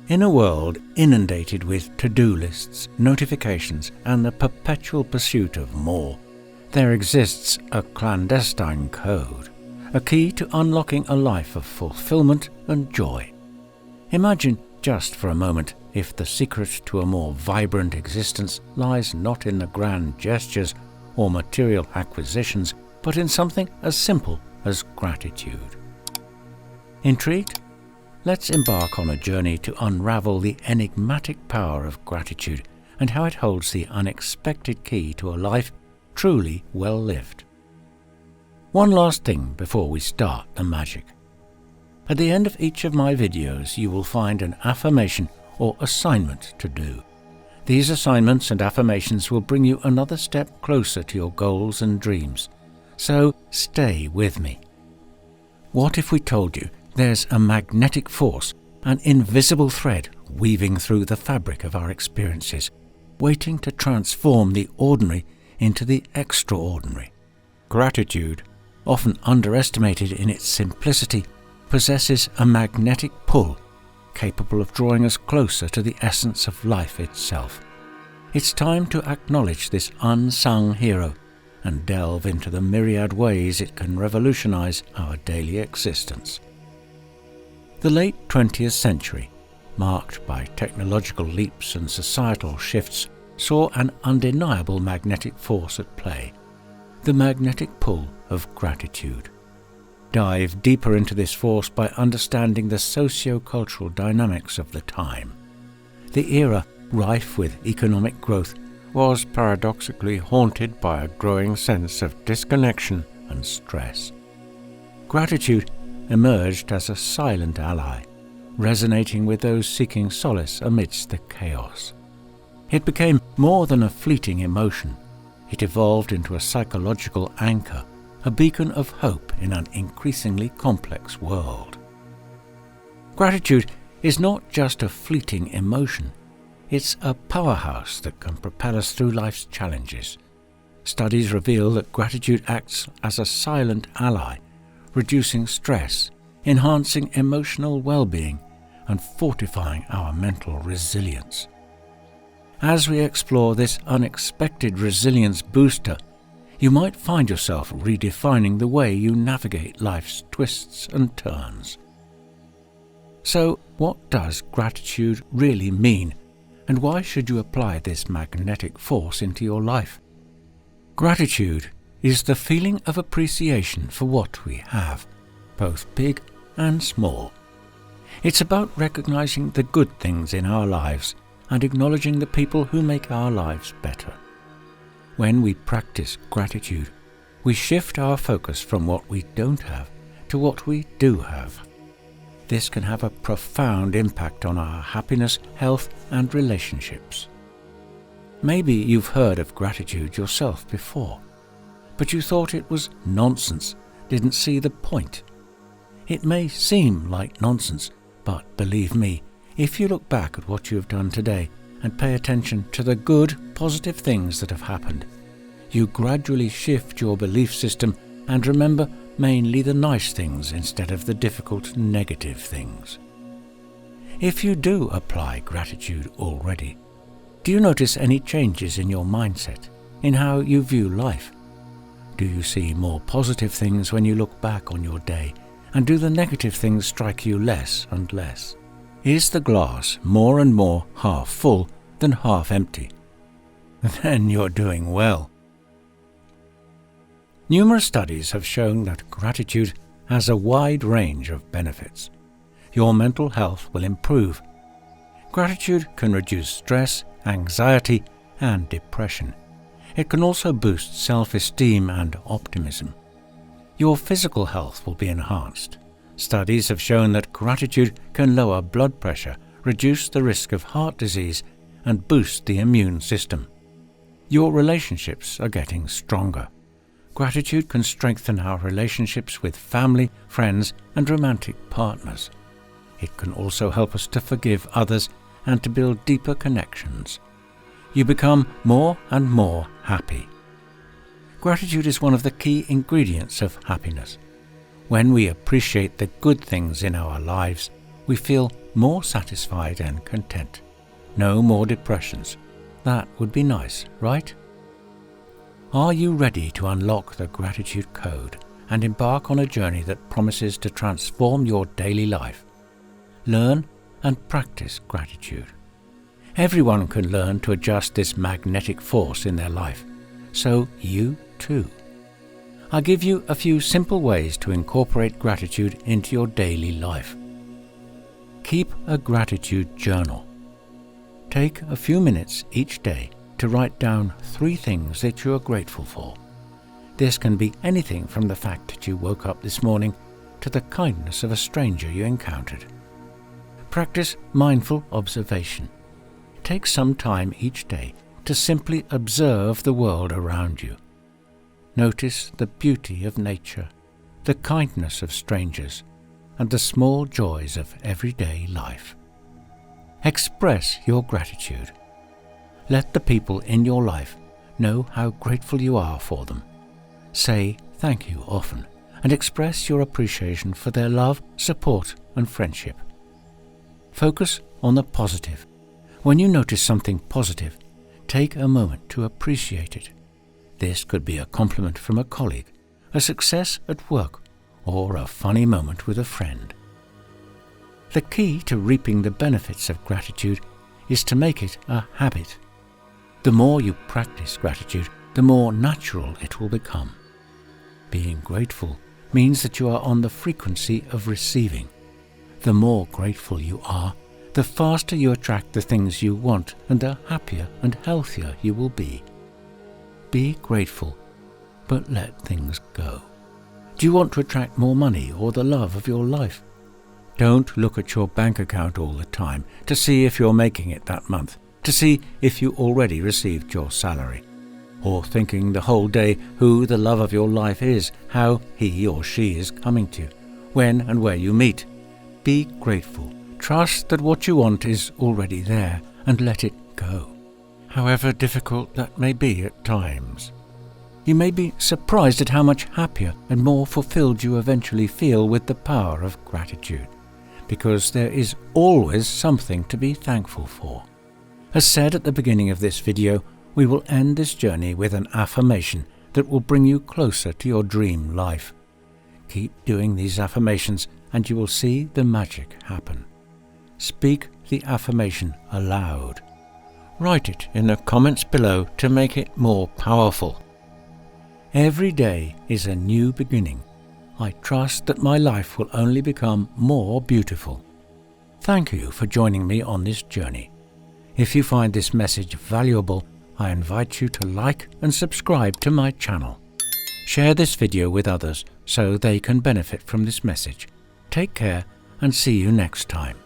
In a world inundated with to-do lists, notifications, and the perpetual pursuit of more, there exists a clandestine code, a key to unlocking a life of fulfillment and joy. Imagine just for a moment if the secret to a more vibrant existence lies not in the grand gestures or material acquisitions, but in something as simple as gratitude. Intrigued? Let's embark on a journey to unravel the enigmatic power of gratitude and how it holds the unexpected key to a life truly well lived. One last thing before we start the magic. At the end of each of my videos, you will find an affirmation or assignment to do. These assignments and affirmations will bring you another step closer to your goals and dreams. So stay with me. What if we told you there's a magnetic force, an invisible thread weaving through the fabric of our experiences, waiting to transform the ordinary into the extraordinary? Gratitude, often underestimated in its simplicity, possesses a magnetic pull capable of drawing us closer to the essence of life itself. It's time to acknowledge this unsung hero and delve into the myriad ways it can revolutionize our daily existence. The late 20th century, marked by technological leaps and societal shifts, saw an undeniable magnetic force at play, the magnetic pull of gratitude. Dive deeper into this force by understanding the socio-cultural dynamics of the time. The era, rife with economic growth, was paradoxically haunted by a growing sense of disconnection and stress. Gratitude emerged as a silent ally, resonating with those seeking solace amidst the chaos. It became more than a fleeting emotion. It evolved into a psychological anchor, a beacon of hope in an increasingly complex world. Gratitude is not just a fleeting emotion, it's a powerhouse that can propel us through life's challenges. Studies reveal that gratitude acts as a silent ally, reducing stress, enhancing emotional well-being, and fortifying our mental resilience. As we explore this unexpected resilience booster, you might find yourself redefining the way you navigate life's twists and turns. So, what does gratitude really mean, and why should you apply this magnetic force into your life? Gratitude is the feeling of appreciation for what we have, both big and small. It's about recognizing the good things in our lives and acknowledging the people who make our lives better. When we practice gratitude, we shift our focus from what we don't have to what we do have. This can have a profound impact on our happiness, health, and relationships. Maybe you've heard of gratitude yourself before, but you thought it was nonsense, didn't see the point. It may seem like nonsense, but believe me, if you look back at what you have done today and pay attention to the good, positive things that have happened, you gradually shift your belief system and remember mainly the nice things instead of the difficult, negative things. If you do apply gratitude already, do you notice any changes in your mindset, in how you view life? Do you see more positive things when you look back on your day, and do the negative things strike you less and less? Is the glass more and more half full than half empty? Then you're doing well. Numerous studies have shown that gratitude has a wide range of benefits. Your mental health will improve. Gratitude can reduce stress, anxiety, and depression. It can also boost self-esteem and optimism. Your physical health will be enhanced. Studies have shown that gratitude can lower blood pressure, reduce the risk of heart disease, and boost the immune system. Your relationships are getting stronger. Gratitude can strengthen our relationships with family, friends, and romantic partners. It can also help us to forgive others and to build deeper connections. You become more and more happy. Gratitude is one of the key ingredients of happiness. When we appreciate the good things in our lives, we feel more satisfied and content. No more depressions. That would be nice, right? Are you ready to unlock the gratitude code and embark on a journey that promises to transform your daily life? Learn and practice gratitude. Everyone can learn to adjust this magnetic force in their life, so you too. I'll give you a few simple ways to incorporate gratitude into your daily life. Keep a gratitude journal. Take a few minutes each day to write down 3 things that you are grateful for. This can be anything from the fact that you woke up this morning to the kindness of a stranger you encountered. Practice mindful observation. Take some time each day to simply observe the world around you. Notice the beauty of nature, the kindness of strangers, and the small joys of everyday life. Express your gratitude. Let the people in your life know how grateful you are for them. Say thank you often and express your appreciation for their love, support, and friendship. Focus on the positive. When you notice something positive, take a moment to appreciate it. This could be a compliment from a colleague, a success at work, or a funny moment with a friend. The key to reaping the benefits of gratitude is to make it a habit. The more you practice gratitude, the more natural it will become. Being grateful means that you are on the frequency of receiving. The more grateful you are, the faster you attract the things you want and the happier and healthier you will be. Be grateful, but let things go. Do you want to attract more money or the love of your life? Don't look at your bank account all the time to see if you're making it that month, to see if you already received your salary, or thinking the whole day who the love of your life is, how he or she is coming to you, when and where you meet. Be grateful. Trust that what you want is already there and let it go, however difficult that may be at times. You may be surprised at how much happier and more fulfilled you eventually feel with the power of gratitude, because there is always something to be thankful for. As said at the beginning of this video, we will end this journey with an affirmation that will bring you closer to your dream life. Keep doing these affirmations and you will see the magic happen. Speak the affirmation aloud. Write it in the comments below to make it more powerful. Every day is a new beginning. I trust that my life will only become more beautiful. Thank you for joining me on this journey. If you find this message valuable, I invite you to like and subscribe to my channel. Share this video with others so they can benefit from this message. Take care and see you next time.